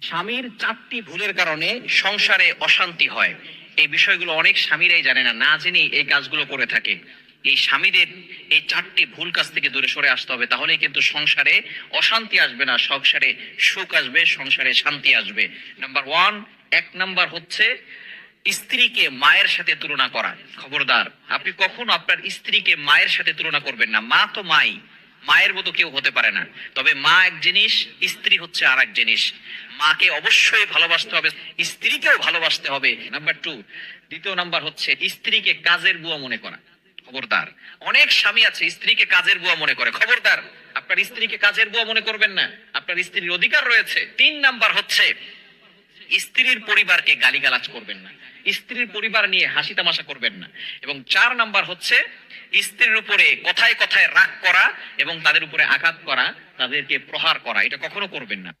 স্বামীর 4টি ভুলের কারণে সংসারে অশান্তি হয়। এই বিষয়গুলো অনেক স্বামীরাই জানে না, না জেনে এই কাজগুলো করে থাকে। এই স্বামীদের এই 4টি ভুল কাজ থেকে দূরে সরে আসতে হবে, তাহলেই কিন্তু সংসারে অশান্তি আসবে না, সংসারে সুখ আসবে, সংসারে শান্তি আসবে। নাম্বার 1, 1 নাম্বার হচ্ছে স্ত্রীকে মায়ের সাথে তুলনা করা। খবরদার, আপনি কখনো আপনার স্ত্রীকে মায়ের সাথে তুলনা করবেন না। মা তো মাই, মায়ের মতো কেউ হতে পারে না। তবে মা এক জিনিস, স্ত্রী হচ্ছে আর এক জিনিস। মাকে অবশ্যই ভালোবাসতে হবে, স্ত্রীকেও ভালোবাসতে হবে। নাম্বার 2, দ্বিতীয় নাম্বার হচ্ছে স্ত্রীকে কাজের বুয়া মনে করা। খবরদার, অনেক স্বামী আছে স্ত্রীকে কাজের বুয়া মনে করে। খবরদার, আপনার স্ত্রীকে কাজের বুয়া মনে করবেন না, আপনার স্ত্রীর অধিকার রয়েছে। 3 নাম্বার হচ্ছে স্ত্রীর পরিবারকে গালিগালাজ করবেন না, স্ত্রীর পরিবার নিয়ে হাসি তামাশা করবেন না। এবং 4 নাম্বার হচ্ছে স্ত্রীর উপরে কথায় কথায় রাগ করা এবং তাদের উপরে আঘাত করা, তাদেরকে প্রহার করা, এটা কখনো করবেন না।